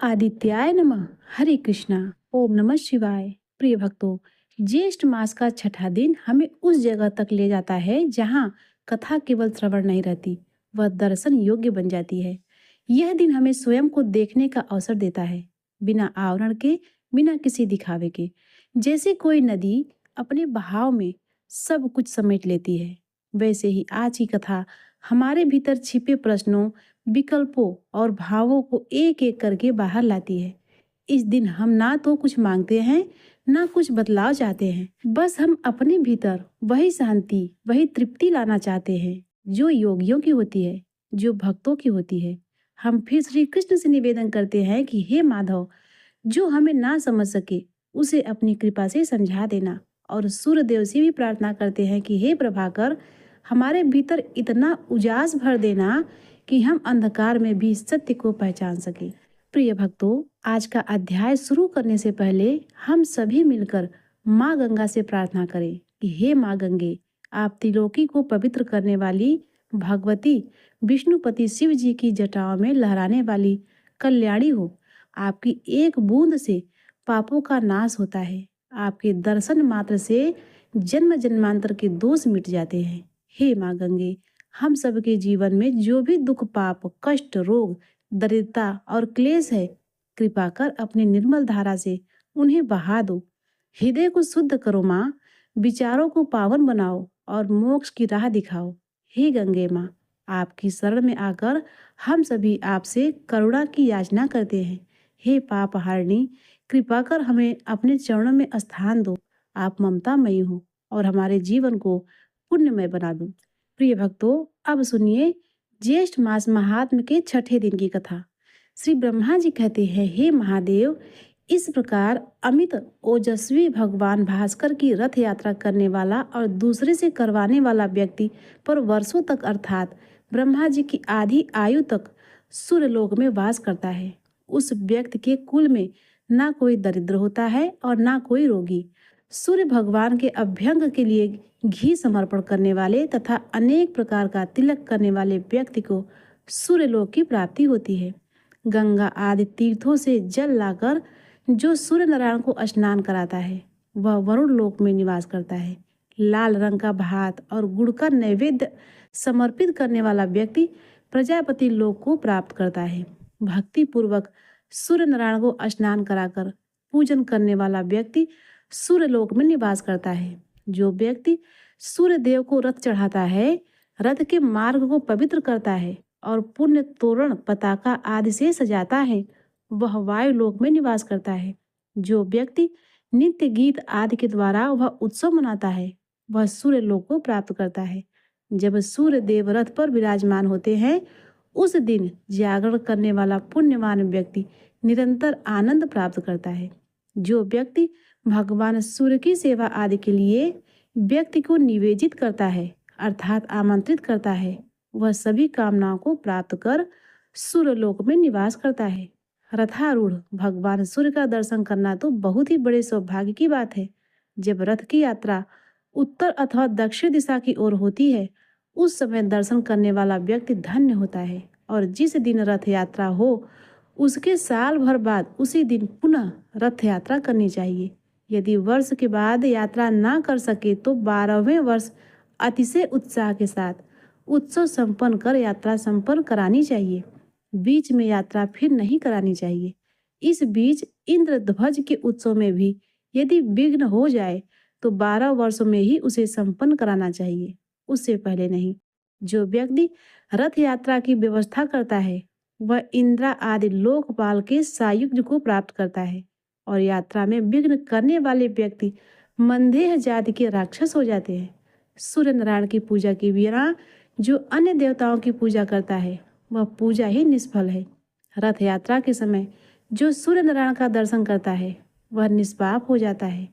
आदित्याय नमः। हरे कृष्णा। ओम नमः शिवाय। प्रिय भक्तों, ज्येष्ठ मास का छठा दिन हमें उस जगह तक ले जाता है जहाँ कथा केवल श्रवण नहीं रहती, वह दर्शन योग्य बन जाती है। यह दिन हमें स्वयं को देखने का अवसर देता है, बिना आवरण के, बिना किसी दिखावे के। जैसे कोई नदी अपने बहाव में सब कुछ समेट लेती है, वैसे ही आज की कथा हमारे भीतर छिपे प्रश्नों, विकल्पों और भावों को एक एक करके बाहर लाती है। इस दिन हम ना तो कुछ मांगते हैं, ना कुछ बदलाव चाहते हैं। बस हम अपने भीतर वही शांति, वही तृप्ति लाना चाहते हैं जो योगियों की होती है, जो भक्तों की होती है। हम फिर श्री कृष्ण से निवेदन करते हैं कि हे माधव, जो हमें ना समझ सके उसे अपनी कृपा से समझा देना। और सूर्यदेव से भी प्रार्थना करते हैं कि हे प्रभाकर, हमारे भीतर इतना उजास भर देना कि हम अंधकार में भी सत्य को पहचान सके। प्रिय भक्तों, आज का अध्याय शुरू करने से पहले हम सभी मिलकर माँ गंगा से प्रार्थना करें कि हे माँ गंगे, आप त्रिलोकी को पवित्र करने वाली भगवती, विष्णुपति शिव जी की जटाओं में लहराने वाली कल्याणी हो। आपकी एक बूंद से पापों का नाश होता है। आपके दर्शन मात्र से जन्म जन्मांतर के दोष मिट जाते हैं। हे माँ गंगे, हम सबके जीवन में जो भी दुख, पाप, कष्ट, रोग, दरिद्रता और क्लेश है, कृपा कर अपनी निर्मल धारा से उन्हें बहा दो। हृदय को शुद्ध करो माँ, विचारों को पावन बनाओ और मोक्ष की राह दिखाओ। हे गंगे माँ, आपकी शरण में आकर हम सभी आपसे करुणा की याचना करते हैं। हे पाप हारिणी, कृपा कर हमें अपने चरणों में स्थान दो। आप ममतामयी हो और हमारे जीवन को पुण्यमय बना दो। प्रिय भक्तों, अब सुनिए ज्येष्ठ मास महात्म के छठे दिन की कथा। श्री ब्रह्मा जी कहते हैं, हे महादेव, इस प्रकार अमित ओजस्वी भगवान भास्कर की रथ यात्रा करने वाला और दूसरे से करवाने वाला व्यक्ति पर वर्षों तक अर्थात ब्रह्मा जी की आधी आयु तक सूर्यलोक में वास करता है। उस व्यक्ति के कुल में ना कोई दरिद्र होता है और ना कोई रोगी। सूर्य भगवान के अभ्यंग के लिए घी समर्पण करने वाले तथा अनेक प्रकार का तिलक करने वाले व्यक्ति को सूर्यलोक की प्राप्ति होती है। गंगा आदि तीर्थों से जल लाकर जो सूर्य नारायण को स्नान कराता है, वह वरुण लोक में निवास करता है। लाल रंग का भात और गुड़ का नैवेद्य समर्पित करने वाला व्यक्ति प्रजापति लोक को प्राप्त करता है। भक्ति पूर्वक सूर्य नारायण को स्नान कराकर पूजन करने वाला व्यक्ति सूर्यलोक में निवास करता है। जो व्यक्ति सूर्य देव को रथ चढ़ाता है, रथ के मार्ग को पवित्र करता है और पुण्य तोरण, पताका आदि से सजाता है, वह वायुलोक में निवास करता है। जो व्यक्ति नित्य गीत आदि के द्वारा वह उत्सव मनाता है, वह सूर्यलोक को प्राप्त करता है। जब सूर्य देव रथ पर विराजमान होते हैं, उस दिन जागरण करने वाला पुण्यवान व्यक्ति निरंतर आनंद प्राप्त करता है। जो व्यक्ति भगवान सूर्य की सेवा आदि के लिए व्यक्ति को निवेदित करता है, अर्थात आमंत्रित करता है, वह सभी कामनाओं को प्राप्त कर सूर्यलोक में निवास करता है। रथारूढ़ भगवान सूर्य का दर्शन करना तो बहुत ही बड़े सौभाग्य की बात है। जब रथ की यात्रा उत्तर अथवा दक्षिण दिशा की ओर होती है, उस समय दर्शन करने वाला व्यक्ति धन्य होता है। और जिस दिन रथ यात्रा हो, उसके साल भर बाद उसी दिन पुनः रथ यात्रा करनी चाहिए। यदि वर्ष के बाद यात्रा ना कर सके तो 12वें वर्ष अतिशय उत्साह के साथ उत्सव संपन्न कर यात्रा संपन्न करानी चाहिए। बीच में यात्रा फिर नहीं करानी चाहिए। इस बीच इंद्रध्वज के उत्सव में भी यदि विघ्न हो जाए तो 12 वर्षों में ही उसे संपन्न कराना चाहिए, उससे पहले नहीं। जो व्यक्ति रथ यात्रा की व्यवस्था करता है, वह इंद्र आदि लोकपाल के सायुज्य को प्राप्त करता है। और यात्रा में विघ्न करने वाले व्यक्ति मंदेह जाति के राक्षस हो जाते हैं। सूर्य नारायण की पूजा के बिना जो अन्य देवताओं की पूजा करता है, वह पूजा ही निष्फल है। रथ यात्रा के समय जो सूर्य नारायण का दर्शन करता है, वह निष्पाप हो जाता है।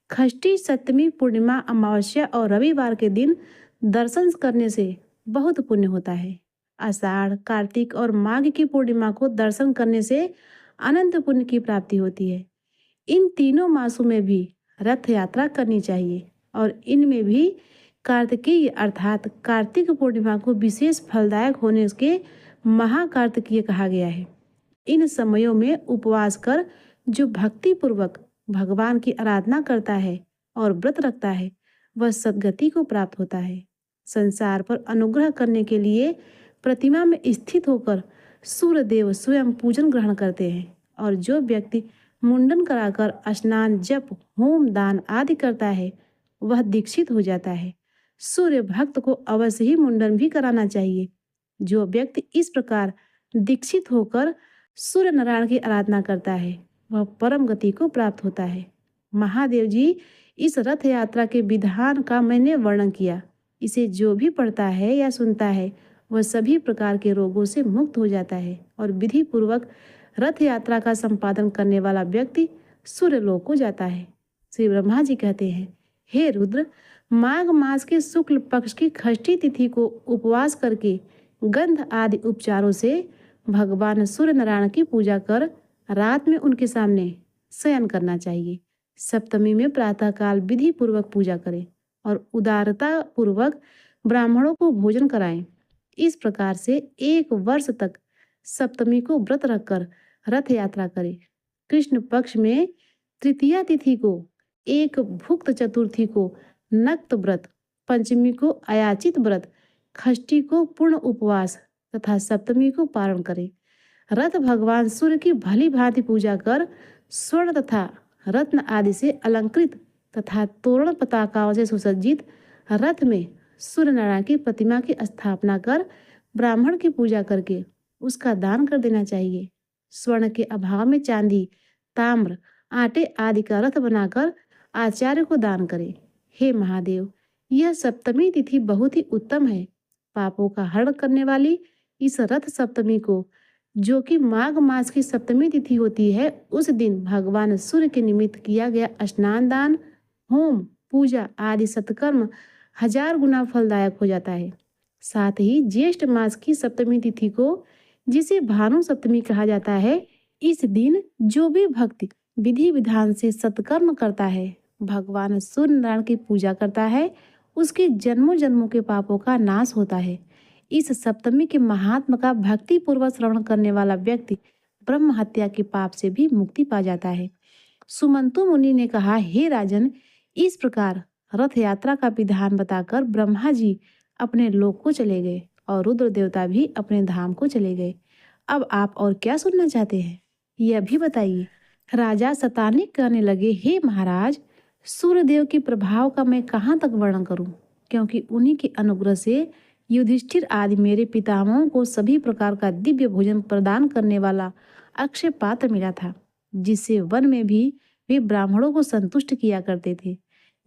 षष्ठी, सप्तमी, पूर्णिमा, अमावस्या और रविवार के दिन दर्शन करने से बहुत पुण्य होता है। आषाढ़, कार्तिक और माघ की पूर्णिमा को दर्शन करने से अनंत पुण्य की प्राप्ति होती है। इन तीनों मासों में भी रथ यात्रा करनी चाहिए और इनमें भी कार्तिकीय अर्थात कार्तिक पूर्णिमा को विशेष फलदायक होने के महाकार्तिकीय कहा गया है। इन समयों में उपवास कर जो भक्ति पूर्वक भगवान की आराधना करता है और व्रत रखता है, वह सद्गति को प्राप्त होता है। संसार पर अनुग्रह करने के लिए प्रतिमा में स्थित होकर सूर्य देव स्वयं पूजन ग्रहण करते हैं, और जो व्यक्ति मुंडन कराकर स्नान, जप, होम, दान आदि करता है, वह दीक्षित हो जाता है। सूर्य भक्त को अवश्य ही मुंडन भी कराना चाहिए। जो व्यक्ति इस प्रकार दीक्षित होकर सूर्य नारायण की आराधना करता है, वह परम गति को प्राप्त होता है। महादेव जी, इस रथ यात्रा के विधान का मैंने वर्णन किया। इसे जो भी पढ़ता है या सुनता है, वह सभी प्रकार के रोगों से मुक्त हो जाता है, और विधि पूर्वक रथ यात्रा का संपादन करने वाला व्यक्ति सूर्यलोक को जाता है। श्री ब्रह्मा जी कहते हैं, हे रुद्र, माघ मास के शुक्ल पक्ष की षष्ठी तिथि को उपवास करके गंध आदि उपचारों से भगवान सूर्य नारायण की पूजा कर रात में उनके सामने शयन करना चाहिए। सप्तमी में प्रातःकाल विधि पूर्वक पूजा करें और उदारता पूर्वक ब्राह्मणों को भोजन कराएं। इस प्रकार से 1 वर्ष तक सप्तमी को व्रत रखकर रथ यात्रा करें। कृष्ण पक्ष में तृतीया तिथि को एक भुक्त, चतुर्थी को नक्त व्रत, पंचमी को अयाचित व्रत, षष्ठी को पूर्ण उपवास तथा सप्तमी को पारण करें। रथ भगवान सूर्य की भली भांति पूजा कर स्वर्ण तथा रत्न आदि से अलंकृत तथा तोरण पताकाओं से सुसज्जित रथ में सूर्य नारायण की प्रतिमा की स्थापना कर ब्राह्मण की पूजा करके उसका दान कर देना चाहिए। स्वर्ण के अभाव में चांदी, ताम्र, आटे आदि का रथ बनाकर आचार्य को दान करें। हे महादेव, यह सप्तमी तिथि बहुत ही उत्तम है। पापों का हरण करने वाली इस रथ सप्तमी को, जो कि माघ मास की सप्तमी तिथि होती है, उस दिन भगवान सूर्य के निमित्त किया गया स्नान, दान, होम, पूजा आदि सत्कर्म 1000 गुना फलदायक हो जाता है। साथ ही ज्येष्ठ मास की सप्तमी तिथि को, जिसे भानु सप्तमी कहा जाता है, इस दिन जो भी भक्ति विधि विधान से सत्कर्म करता है, भगवान सूर्य नारायण की पूजा करता है, उसके जन्मों जन्मों के पापों का नाश होता है। इस सप्तमी के महात्मा का भक्ति पूर्वक श्रवण करने वाला व्यक्ति ब्रह्म हत्या के पाप से भी मुक्ति पा जाता है। सुमंतु मुनि ने कहा, हे राजन, इस प्रकार रथ यात्रा का विधान बताकर ब्रह्मा जी अपने लोक को चले गए और रुद्र देवता भी अपने धाम को चले गए। अब आप और क्या सुनना चाहते हैं, यह भी बताइए। राजा सतानिक कहने लगे, हे महाराज, सूर्यदेव के प्रभाव का मैं कहाँ तक वर्णन करूं, क्योंकि उन्हीं के अनुग्रह से युधिष्ठिर आदि मेरे पितामहों को सभी प्रकार का दिव्य भोजन प्रदान करने वाला अक्षय पात्र मिला था, जिससे वन में भी वे ब्राह्मणों को संतुष्ट किया करते थे।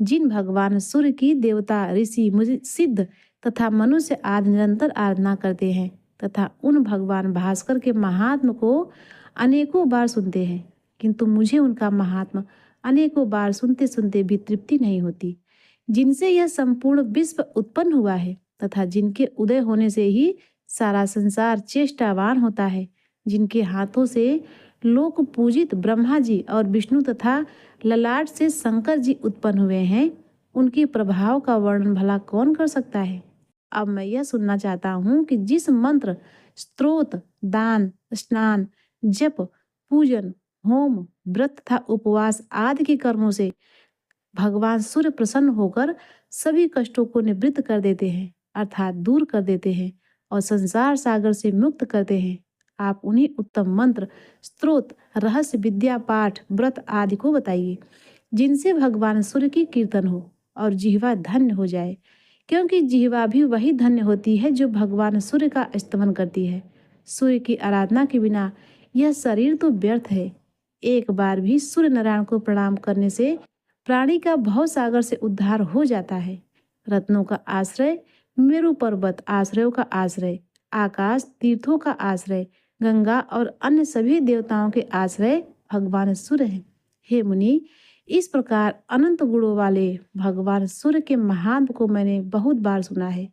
जिन भगवान सूर्य की देवता, ऋषि, सिद्ध तथा मनुष्य आदि निरंतर आराधना करते हैं तथा उन भगवान भास्कर के महात्म को अनेकों बार सुनते हैं, किंतु मुझे उनका महात्मा अनेकों बार सुनते सुनते भी तृप्ति नहीं होती। जिनसे यह संपूर्ण विश्व उत्पन्न हुआ है तथा जिनके उदय होने से ही सारा संसार चेष्टावान होता है, जिनके हाथों से लोक पूजित ब्रह्मा जी और विष्णु तथा ललाट से शंकर जी उत्पन्न हुए हैं, उनके प्रभाव का वर्णन भला कौन कर सकता है। अब मैं यह सुनना चाहता हूँ कि जिस मंत्र, स्तोत्र, दान, स्नान, जप, पूजन, होम, व्रत तथा उपवास आदि के कर्मों से भगवान सूर्य प्रसन्न होकर सभी कष्टों को निवृत्त कर देते हैं, अर्थात दूर कर देते हैं और संसार सागर से मुक्त करते हैं, आप उन्हीं उत्तम मंत्र, स्तोत्र, रहस्य विद्या, पाठ, व्रत आदि को बताइए, जिनसे भगवान सूर्य की कीर्तन हो और जिह्वा धन्य हो जाए, क्योंकि जिह्वा भी वही धन्य होती है जो भगवान सूर्य का स्तमन करती है। सूर्य की आराधना के बिना यह शरीर तो व्यर्थ है। एक बार भी सूर्य नारायण को प्रणाम करने से प्राणी का भव सागर से उद्धार हो जाता है। रत्नों का आश्रय, मेरु पर्वत आश्रयों का आश्रय, आकाश तीर्थों का आश्रय, गंगा और अन्य सभी देवताओं के आश्रय भगवान सूर्य हैं। हे मुनि, इस प्रकार अनंत गुणों वाले भगवान सूर्य के महात्म को मैंने बहुत बार सुना है।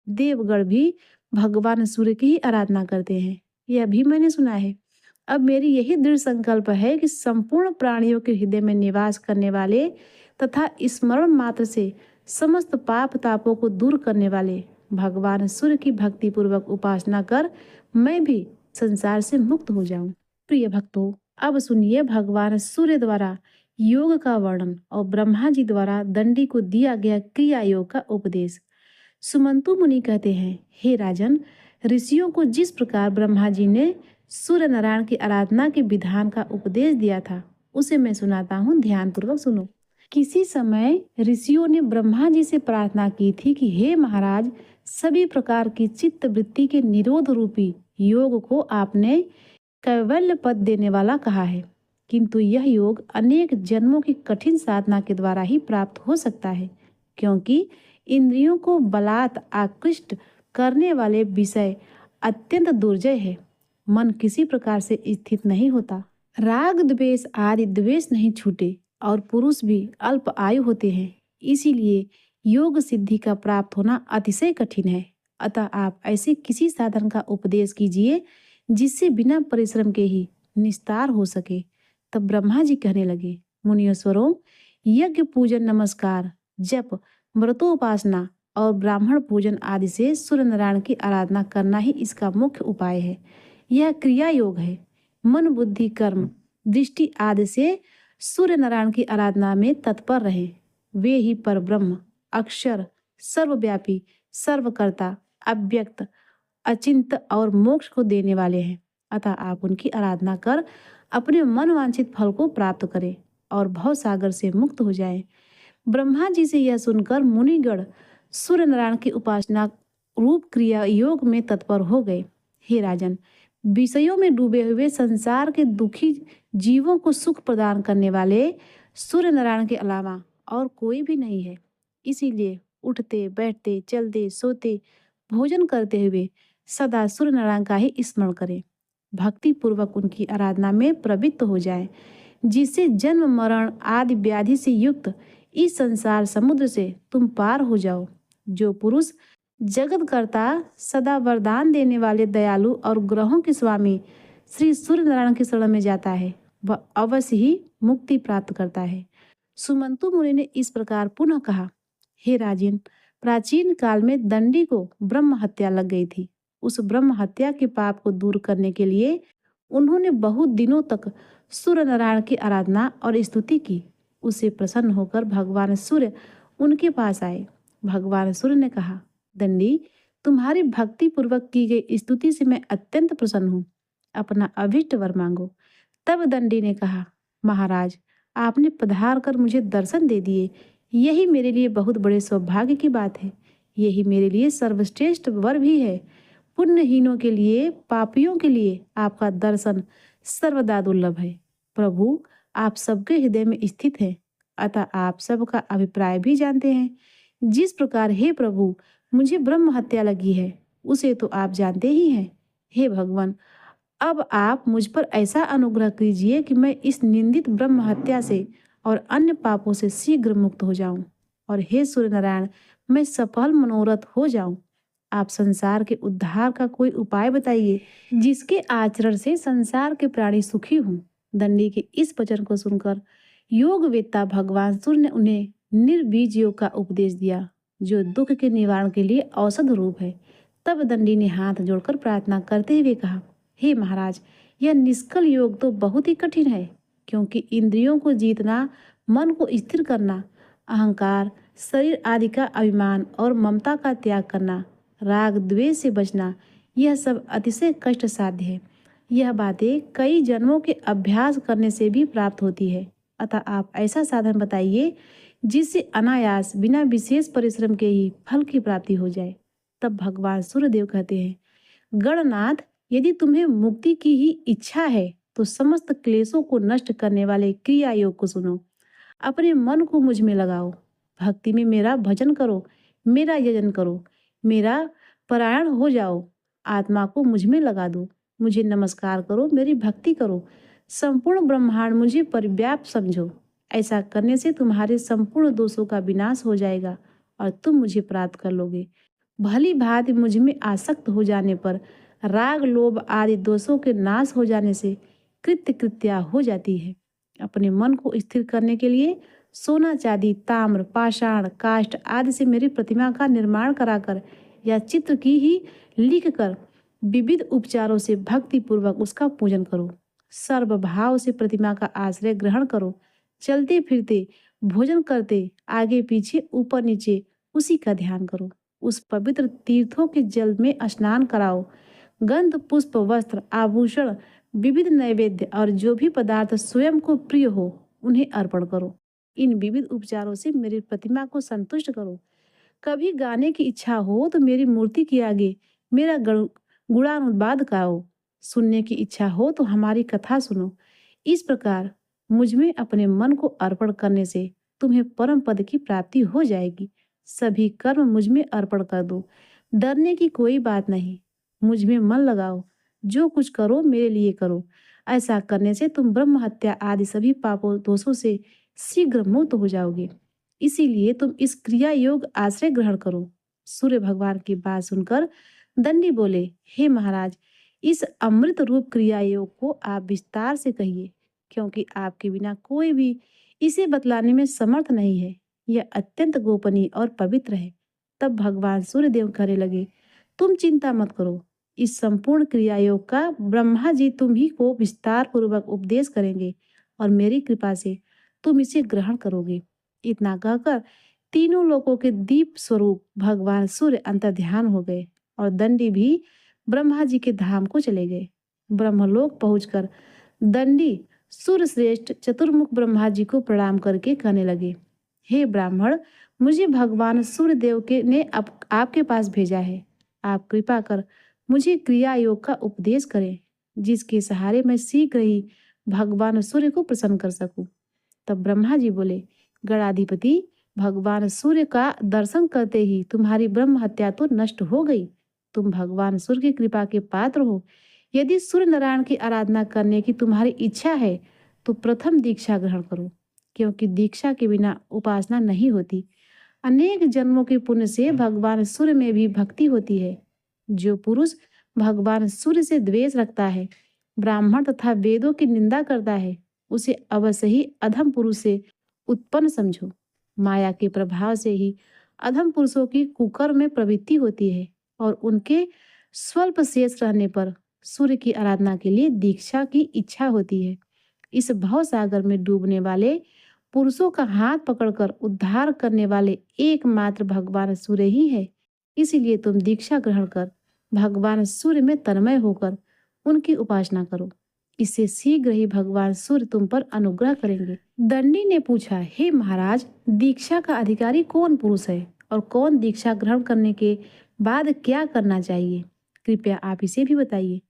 देवगण भी भगवान सूर्य की ही आराधना करते हैं, यह भी मैंने सुना है। अब मेरी यही दृढ़ संकल्प है कि संपूर्ण प्राणियों के हृदय में निवास करने वाले तथा स्मरण मात्र से समस्त पाप तापों को दूर करने वाले भगवान सूर्य की भक्ति पूर्वक उपासना कर मैं भी संसार से मुक्त हो जाऊं। प्रिय भक्तों, अब सुनिए भगवान सूर्य द्वारा योग का वर्णन और ब्रह्मा जी द्वारा दंडी को दिया गया क्रिया योग का उपदेश। सुमंतु मुनि कहते हैं, हे राजन, ऋषियों को जिस प्रकार ब्रह्मा जी ने सूर्य नारायण की आराधना के विधान का उपदेश दिया था, उसे मैं सुनाता हूँ, ध्यानपूर्वक सुनो। किसी समय ऋषियों ने ब्रह्मा जी से प्रार्थना की थी कि हे महाराज, सभी प्रकार की चित्त वृत्ति के निरोध रूपी योग को आपने कैवल्य पद देने वाला कहा है, किंतु यह योग अनेक जन्मों की कठिन साधना के द्वारा ही प्राप्त हो सकता है, क्योंकि इंद्रियों को बलात् आकृष्ट करने वाले विषय अत्यंत दुर्जय है। मन किसी प्रकार से स्थिर नहीं होता, राग द्वेष आदि द्वेष नहीं छूटे और पुरुष भी अल्प आयु होते हैं। इसीलिए योग सिद्धि का प्राप्त होना अतिशय कठिन है। अतः आप ऐसे किसी साधन का उपदेश कीजिए जिससे बिना परिश्रम के ही निस्तार हो सके। तब ब्रह्मा जी कहने लगे, मुनियों, यज्ञ पूजन नमस्कार जप व्रतोपासना और ब्राह्मण पूजन आदि से सूर्य नारायण की आराधना करना ही इसका मुख्य उपाय है। यह क्रिया योग है। मन बुद्धि कर्म दृष्टि आदि से सूर्य नारायण की आराधना में तत्पर रहे। वे ही पर ब्रह्म अक्षर सर्वव्यापी सर्वकर्ता अव्यक्त अचिंत और मोक्ष को देने वाले हैं। अतः आप उनकी आराधना कर अपने मन वांछित फल को प्राप्त करें और भव सागर से मुक्त हो जाएं। ब्रह्मा जी से यह सुनकर मुनिगण सूर्य नारायण की उपासना रूप क्रिया योग में तत्पर हो गए। हे राजन, विषयों में डूबे हुए संसार के दुखी जीवों को सुख प्रदान करने वाले सूर्य नारायण के अलावा और कोई भी नहीं है। इसीलिए उठते बैठते चलते सोते भोजन करते हुए सदा सूर्य नारायण का ही स्मरण करें। भक्ति पूर्वक उनकी आराधना में प्रवृत्त हो जाएं, जिससे जन्म मरण आदि व्याधि से युक्त इस संसार समुद्र से तुम पार हो जाओ। जो पुरुष जगत कर्ता सदा वरदान देने वाले दयालु और ग्रहों के स्वामी श्री सूर्य नारायण की शरण में जाता है, वह अवश्य ही मुक्ति प्राप्त करता है। सुमंतु मुनि ने इस प्रकार पुनः कहा, हे राजन, प्राचीन काल में दंडी को ब्रह्म हत्या लग गई थी। उस ब्रह्म हत्या के पाप को दूर करने के लिए उन्होंने बहुत दिनों तक सूर्य नारायण की आराधना और स्तुति की। उसे प्रसन्न होकर भगवान सूर्य उनके पास आए। भगवान सूर्य ने कहा, दंडी, तुम्हारी भक्ति पूर्वक की गई स्तुति से मैं अत्यंत प्रसन्न हूँ। अपना अभीष्ट वर मांगो। तब दंडी ने कहा, महाराज, आपने पधार कर मुझे दर्शन दे दिए, यही मेरे लिए बहुत बड़े सौभाग्य की बात है। यही मेरे लिए सर्वश्रेष्ठ वर भी है। पुण्यहीनों के लिए, पापियों के लिए आपका दर्शन सर्वदा दुर्लभ है। प्रभु, आप सबके हृदय में स्थित हैं, अतः आप सबका अभिप्राय भी जानते हैं। जिस प्रकार हे प्रभु मुझे ब्रह्म हत्या लगी है, उसे तो आप जानते ही हैं। हे भगवान, अब आप मुझ पर ऐसा अनुग्रह कीजिए कि मैं इस निंदित ब्रह्म हत्या से और अन्य पापों से शीघ्र मुक्त हो जाऊं, और हे सूर्य नारायण, मैं सफल मनोरथ हो जाऊं। आप संसार के उद्धार का कोई उपाय बताइए, जिसके आचरण से संसार के प्राणी सुखी हों। दंडी के इस वचन को सुनकर योगवेत्ता भगवान सूर्य ने उन्हें निर्बीज योग का उपदेश दिया, जो दुख के निवारण के लिए औषध रूप है। तब दंडी ने हाथ जोड़कर प्रार्थना करते हुए कहा, हे महाराज, यह निष्कल योग तो बहुत ही कठिन है, क्योंकि इंद्रियों को जीतना, मन को स्थिर करना, अहंकार शरीर आदि का अभिमान और ममता का त्याग करना, राग द्वेष से बचना, यह सब अतिशय कष्ट साध्य है। यह बातें कई जन्मों के अभ्यास करने से भी प्राप्त होती है। अतः आप ऐसा साधन बताइए जिससे अनायास बिना विशेष परिश्रम के ही फल की प्राप्ति हो जाए। तब भगवान सूर्यदेव कहते हैं, गणनाथ, यदि तुम्हें मुक्ति की ही इच्छा है तो समस्त क्लेशों को नष्ट करने वाले क्रिया योग को सुनो। अपने मन को मुझ में लगाओ, भक्ति में मेरा भजन करो, मेरा यजन करो, मेरा परायण हो जाओ, आत्मा को मुझ में लगा दो, मुझे नमस्कार करो, मेरी भक्ति करो, संपूर्ण ब्रह्मांड मुझे परिव्याप्त समझो। ऐसा करने से तुम्हारे संपूर्ण दोषों का विनाश हो जाएगा और तुम मुझे प्राप्त कर लोगे। भली भांति मुझ में आसक्त हो जाने पर राग लोभ आदि दोषों के नाश हो जाने से कृत्य कृत्या हो जाती है। अपने मन को स्थिर करने के लिए सोना चांदी ताम्र पाषाण काष्ठ आदि से मेरी प्रतिमा का निर्माण कराकर या चित्र की ही लिख कर विविध उपचारों से भक्ति पूर्वक उसका पूजन करो। सर्वभाव से प्रतिमा का आश्रय ग्रहण करो। चलते फिरते, भोजन करते, आगे पीछे, ऊपर नीचे उसी का ध्यान करो। उस पवित्र तीर्थों के जल में स्नान कराओ। गंध, पुष्प, वस्त्र, आभूषण, विविध नैवेद्य और जो भी पदार्थ स्वयं को प्रिय हो उन्हें अर्पण करो। इन विविध उपचारों से मेरी प्रतिमा को संतुष्ट करो। कभी गाने की इच्छा हो तो मेरी मूर्ति के आगे मेरा गुणानुवाद गाओ। सुनने की इच्छा हो तो हमारी कथा सुनो। इस प्रकार मुझ में अपने मन को अर्पण करने से तुम्हें परम पद की प्राप्ति हो जाएगी। सभी कर्म मुझ में अर्पण कर दो। डरने की कोई बात नहीं। मुझ में मन लगाओ। जो कुछ करो मेरे लिए करो। ऐसा करने से तुम ब्रह्म हत्या आदि सभी पापों दोषों से शीघ्र मुक्त हो जाओगे। इसीलिए तुम इस क्रिया योग आश्रय ग्रहण करो। सूर्य भगवान की बात सुनकर दंडी बोले, हे महाराज, इस अमृत रूप क्रिया योग को आप विस्तार से कहिए, क्योंकि आपके बिना कोई भी इसे बतलाने में समर्थ नहीं है। यह अत्यंत गोपनीय और पवित्र है। तब भगवान सूर्यदेव कहने लगे, तुम चिंता मत करो। इस संपूर्ण क्रिया योग का ब्रह्मा जी तुम ही को विस्तार पूर्वक उपदेश करेंगे और मेरी कृपा से तुम इसे ग्रहण करोगे। इतना कहकर तीनों लोकों के दीप स्वरूप भगवान सूर्य अंतर्ध्यान हो गए और दंडी भी ब्रह्मा जी के धाम को चले गए। ब्रह्मलोक पहुंचकर दंडी सूर्य श्रेष्ठ चतुर्मुख ब्रह्मा जी को प्रणाम करके कहने लगे, हे ब्राह्मण, मुझे भगवान सूर्य देव के ने आपके पास भेजा है। आप कृपा कर मुझे क्रिया योग का उपदेश करें, जिसके सहारे मैं शीघ्र ही भगवान सूर्य को प्रसन्न कर सकूं। तब ब्रह्मा जी बोले, गणाधिपति, भगवान सूर्य का दर्शन करते ही तुम्हारी ब्रह्म हत्या तो नष्ट हो गई। तुम भगवान सूर्य की कृपा के पात्र हो। यदि सूर्य नारायण की आराधना करने की तुम्हारी इच्छा है तो प्रथम दीक्षा ग्रहण करो, क्योंकि दीक्षा के बिना उपासना नहीं होती। अनेक जन्मों के पुण्य से भगवान सूर्य में भी भक्ति होती है। जो पुरुष भगवान सूर्य से द्वेष रखता है, ब्राह्मण तथा वेदों की निंदा करता है, उसे अवश्य ही अधम पुरुष से उत्पन्न समझो। माया के प्रभाव से ही अधम पुरुषों की कुकर्म में प्रवृत्ति होती है और उनके स्वल्प शेष रहने पर सूर्य की आराधना के लिए दीक्षा की इच्छा होती है। इस भव सागर में डूबने वाले पुरुषों का हाथ पकड़कर उद्धार करने वाले एकमात्र भगवान सूर्य ही है। इसीलिए तुम दीक्षा ग्रहण कर भगवान सूर्य में तन्मय होकर उनकी उपासना करो। इससे शीघ्र ही भगवान सूर्य तुम पर अनुग्रह करेंगे। दंडी ने पूछा, हे महाराज, दीक्षा का अधिकारी कौन पुरुष है और कौन दीक्षा ग्रहण करने के बाद क्या करना चाहिए? कृपया आप इसे भी बताइए।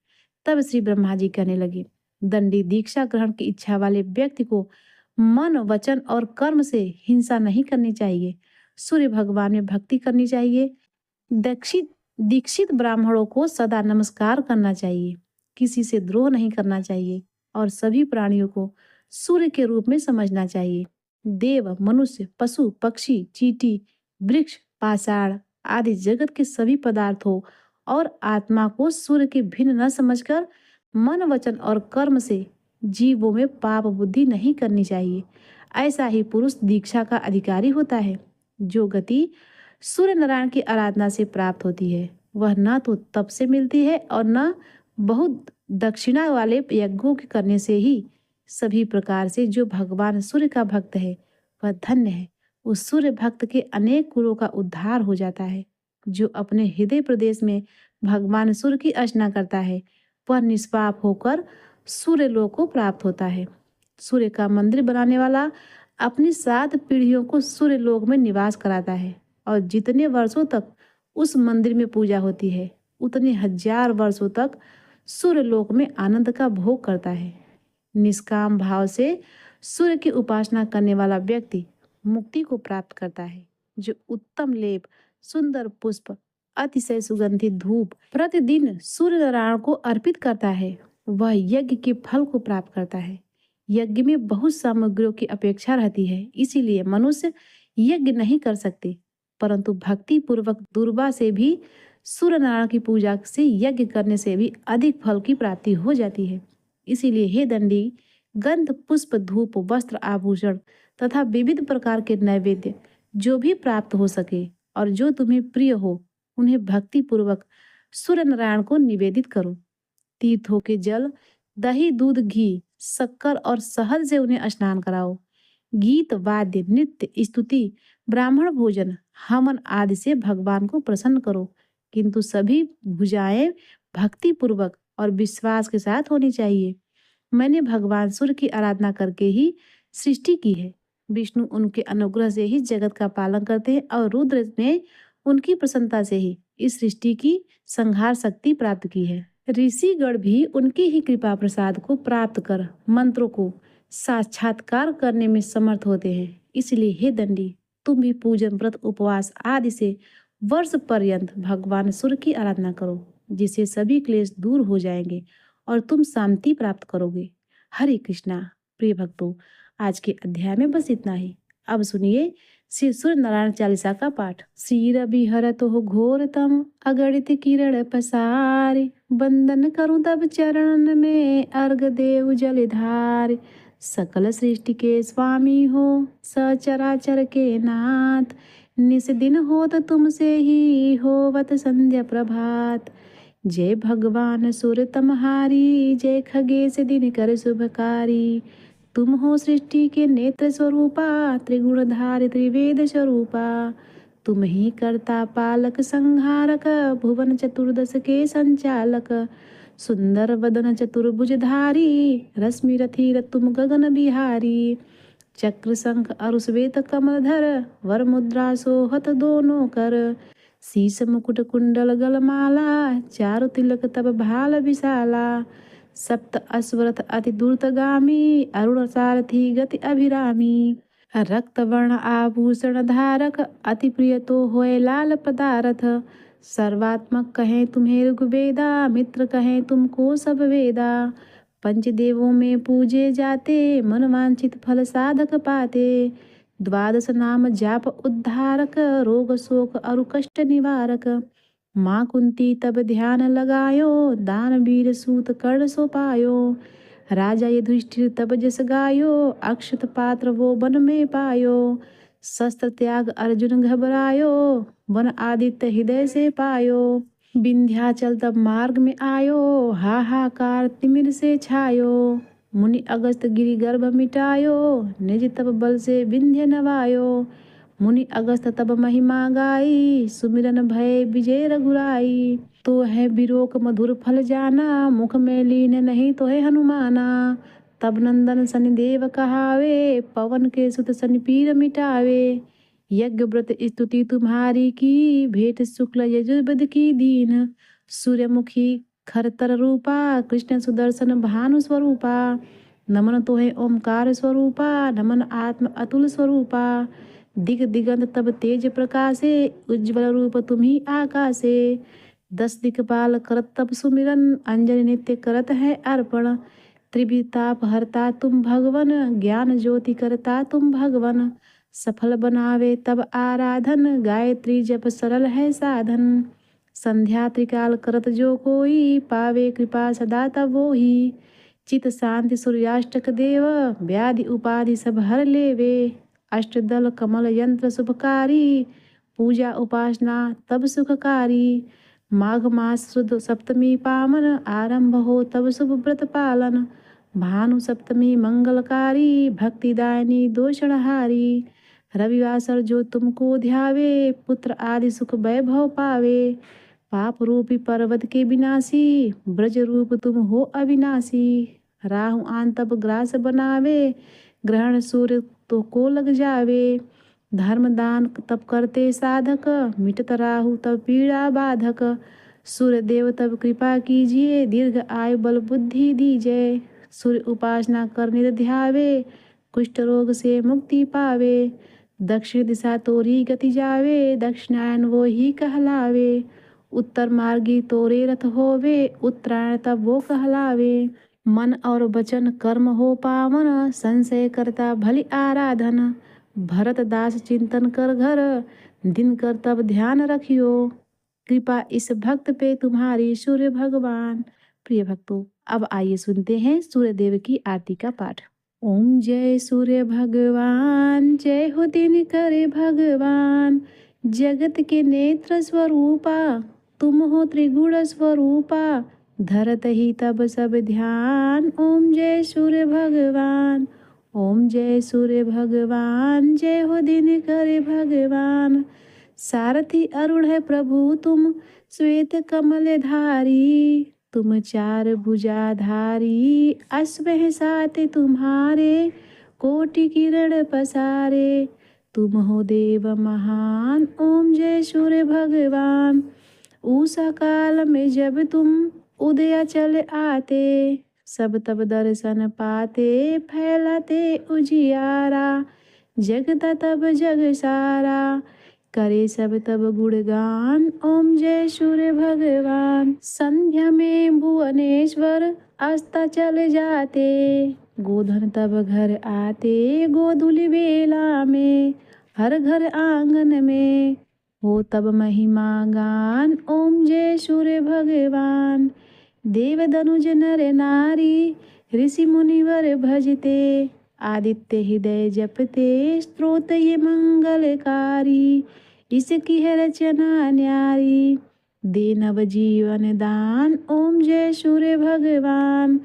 तब श्री ब्रह्मा जी कहने लगे, दंडी, दीक्षा ग्रहण की इच्छा वाले व्यक्ति को मन, वचन और कर्म से हिंसा नहीं करनी चाहिए। सूर्य भगवान में भक्ति करनी चाहिए। दीक्षित ब्राह्मणों को सदा नमस्कार करना चाहिए। किसी से द्रोह नहीं करना चाहिए और सभी प्राणियों को सूर्य के रूप में समझना चाहिए। देव, मनुष्य, पशु, पक्षी, चींटी, वृक्ष, पाषाण आदि जगत के सभी पदार्थों और आत्मा को सूर्य के भिन्न न समझकर मन, वचन और कर्म से जीवों में पाप बुद्धि नहीं करनी चाहिए। ऐसा ही पुरुष दीक्षा का अधिकारी होता है। जो गति सूर्य नारायण की आराधना से प्राप्त होती है वह न तो तप से मिलती है और न बहुत दक्षिणा वाले यज्ञों के करने से ही। सभी प्रकार से जो भगवान सूर्य का भक्त है वह धन्य है। उस सूर्य भक्त के अनेक कुलों का उद्धार हो जाता है। जो अपने हृदय प्रदेश में भगवान सूर्य की अर्चना करता है वह निष्पाप होकर सूर्य लोक को प्राप्त होता है। सूर्य का मंदिर बनाने वाला अपनी 7 पीढ़ियों को सूर्य लोक में निवास कराता है और जितने वर्षों तक उस मंदिर में पूजा होती है उतने 1000 वर्षों तक सूर्य लोक में आनंद का भोग करता है। निष्काम भाव से सूर्य की उपासना करने वाला व्यक्ति मुक्ति को प्राप्त करता है। जो उत्तम लेप, सुंदर पुष्प, अतिशय सुगंधित धूप प्रतिदिन सूर्य नारायण को अर्पित करता है वह यज्ञ के फल को प्राप्त करता है। यज्ञ में बहुत सामग्रियों की अपेक्षा रहती है, इसीलिए मनुष्य यज्ञ नहीं कर सकते, परंतु भक्ति पूर्वक दुर्वा से भी सूर्य नारायण की पूजा से यज्ञ करने से भी अधिक फल की प्राप्ति हो जाती है। इसीलिए हे दंडी, गंध, पुष्प, धूप, वस्त्र, आभूषण तथा विविध प्रकार के नैवेद्य जो भी प्राप्त हो सके और जो तुम्हें प्रिय हो उन्हें भक्ति पूर्वक सूर्य नारायण को निवेदित करो। तीर्थों के जल, दही, दूध, घी, शक्कर और शहद से उन्हें स्नान कराओ। गीत, वाद्य, नृत्य, स्तुति, ब्राह्मण भोजन, हवन आदि से भगवान को प्रसन्न करो, किंतु सभी भुजाएं भक्ति पूर्वक और विश्वास के साथ होनी चाहिए। मैंने भगवान सूर्य की आराधना करके ही सृष्टि की है। विष्णु उनके अनुग्रह से ही जगत का पालन करते हैं और रुद्र ने उनकी प्रसन्नता से ही इस सृष्टि की संहार शक्ति प्राप्त की है। ऋषिगण भी उनकी ही कृपा प्रसाद को प्राप्त कर मंत्रों को साक्षात्कार करने में समर्थ होते हैं। इसलिए हे दंडी, तुम भी पूजन, व्रत, उपवास आदि से वर्ष पर्यंत भगवान सूर्य की आराधना करो, जिससे सभी क्लेश दूर हो जाएंगे और तुम शांति प्राप्त करोगे। हरे कृष्णा। प्रिय भक्तों, आज के अध्याय में बस इतना ही। अब सुनिए श्री सूर्य नारायण चालीसा का पाठ। श्री रवि हरत हो घोरतम, अगणित किरण पसारे, वंदन करूं तब चरणन में, अर्घ देव जलधार। सकल सृष्टि के स्वामी हो, सचराचर के नाथ, निस दिन होत तुमसे ही होवत संध्या प्रभात। जय भगवान सूर्य तमहारी, जय खगेश दिनकर शुभकारी। तुम हो सृष्टि के नेत्र स्वरूपा, त्रिगुणधारी त्रिवेद स्वरूपा। तुम ही कर्ता पालक संहारक, भुवन चतुर्दश के संचालक। सुंदर वदन चतुर्भुजधारी, रश्मि रथी तुम गगन बिहारी। चक्र शंख अरु श्वेत कमलधर, वर मुद्रा सोहत दोनों कर। शीस मुकुट कुंडल गलमाला, चारु तिलक तब भाल विशाला। सप्त अश्वरथ अति द्रुतगामी, अरुण सारथी गति अभिरामी। रक्त वर्ण आभूषण धारक, अति प्रिय तो होए लाल पदारथ। सर्वात्मक कहें तुम्हें ऋग्वेदा, मित्र कहें तुमको सब वेदा। पंचदेवों में पूजे जाते, मन वांछित फल साधक पाते। द्वादश नाम जाप उद्धारक, रोग शोक अरु कष्ट निवारक। माँ कुंती तब ध्यान लगायो, दान वीर सूत कर्ण सो पायो। राजा युधिष्ठिर तब जस गायो, अक्षत पात्र वो वन में पायो। शस्त्र त्याग अर्जुन घबरायो, वन आदित्य हृदय से पायो। विंध्याचल तब मार्ग में आयो, हाहाकार तिमिर से छायो। मुनि अगस्त गिरि गर्भ मिटायो, निज तब बल से विंध्य नवायो। मुनि अगस्त तब महिमा गाई, सुमिरन भय विजय रघुराई। तो है बिरोक मधुर फल जाना, मुख में लीन नहीं तो है हनुमाना। तब नंदन शनिदेव कहावे, पवन के सुत शनि पीर मिटावे। यज्ञ व्रत स्तुति तुम्हारी की, भेंट शुक्ल यजुर्वेद की दीन। सूर्यमुखी खरतर रूपा, कृष्ण सुदर्शन भानु स्वरूपा। नमन तो है ओमकार स्वरूपा, नमन आत्म अतुल स्वरूपा। दिग दिगंत तब तेज प्रकाशे, उज्ज्वल रूप तुम्ही आकाशे। 10 दिक्पाल करत तब सुमिरन, अंजन नित्य करत है अर्पण। त्रिविताप हरता तुम भगवन, ज्ञान ज्योति करता तुम भगवन। सफल बनावे तब आराधन, गायत्री जप सरल है साधन। संध्या त्रिकाल करत जो कोई, पावे कृपा सदा तब वो ही। चित शांति सूर्याष्टक देव, व्याधि उपाधि सब हर लेवे। अष्टदल कमल यंत्र शुभकारी, पूजा उपासना तब सुखकारी। माघ मास शुद्ध सप्तमी पावन, आरंभ हो तब शुभ व्रत पालन। भानु सप्तमी मंगलकारी, भक्तिदायनी दोषणहारी। रविवासर जो तुमको ध्यावे, पुत्र आदि सुख वैभव पावे। पाप रूपी पर्वत के विनाशी, ब्रज रूप तुम हो अविनाशी। राहु आन तब ग्रास बनावे, ग्रहण सूर्य तो को लग जावे। धर्म दान तब करते साधक, मिटत राहु तब पीड़ा बाधक। सूर्य देव तब कृपा कीजिए, दीर्घ आयु बल बुद्धि दीजिए। सूर्य उपासना कर नित ध्यावे, कुष्ठ रोग से मुक्ति पावे। दक्षिण दिशा तोरी गति जावे, दक्षिणायन वो ही कहलावे। उत्तर मार्गी तोरे रथ होवे, उत्तरायण तब वो कहलावे। मन और वचन कर्म हो पावन, संशय करता भली आराधन। भरत दास चिंतन कर घर, दिन कर तब ध्यान रखियो। कृपा इस भक्त पे तुम्हारी सूर्य भगवान। प्रिय भक्तों, अब आइए सुनते हैं सूर्य देव की आरती का पाठ। ओम जय सूर्य भगवान, जय हो दिन करे भगवान। जगत के नेत्र स्वरूपा, तुम हो त्रिगुण स्वरूपा। धरत ही तब सब ध्यान। ओम जय सूर्य भगवान। ओम जय सूर्य भगवान। जय हो दिन करे भगवान। सारथी अरुण है प्रभु तुम, श्वेत कमल धारी। तुम चार भुजाधारी, अश्व है साथ तुम्हारे, कोटि किरण पसारे। तुम हो देव महान। ओम जय सूर्य भगवान। उषा काल में जब तुम उदय चल आते, सब तब दर्शन पाते, फैलाते उजियारा। जगता तब जग सारा, करे सब तब गुणगान। ओम जय सूर्य भगवान। संध्या में भुवनेश्वर अस्ता चल जाते, गोधन तब घर आते, गोधुली बेला में, हर घर आंगन में हो तब महिमा गान। ओम जय सूर्य भगवान। देव दनुज नर नारी, ऋषि मुनिवर भजते, आदित्य हृदय जपते, स्त्रोत ये मंगलकारी। इसकी है रचना न्यारी, दे नव जीवन दान। ओम जय सूर्य भगवान।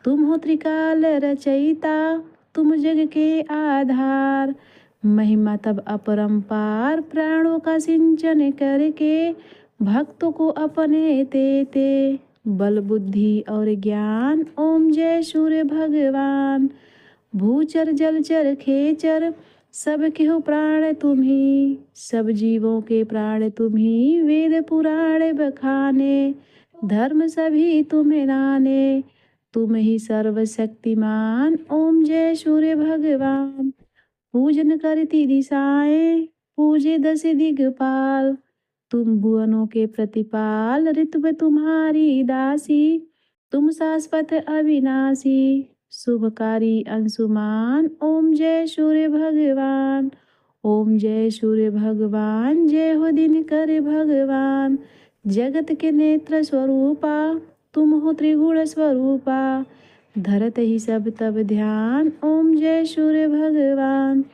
तुम हो त्रिकाल रचयिता, तुम जग के आधार। महिमा तब अपरंपार, प्राणों का सिंचन करके, भक्तों को अपने देते, बल बुद्धि और ज्ञान। ओम जय सूर्य भगवान। भूचर जलचर खेचर, सब के हो प्राण तुम्ही, सब जीवों के प्राण तुम्ही। वेद पुराण बखाने, धर्म सभी तुम्हें राने, तुम ही सर्वशक्तिमान। ओम जय सूर्य भगवान। पूजन करती दिशाएं, पूजे दस दिगपाल। तुम भुवनों के प्रतिपाल, ऋतु में तुम्हारी दासी। तुम शाश्वत अविनाशी, शुभकारी अंशुमान। ओम जय सूर्य भगवान। ओम जय सूर्य भगवान। जय हो दिन कर भगवान। जगत के नेत्र स्वरूपा, तुम हो त्रिगुण स्वरूपा। धरत ही सब तब ध्यान। ओम जय सूर्य भगवान।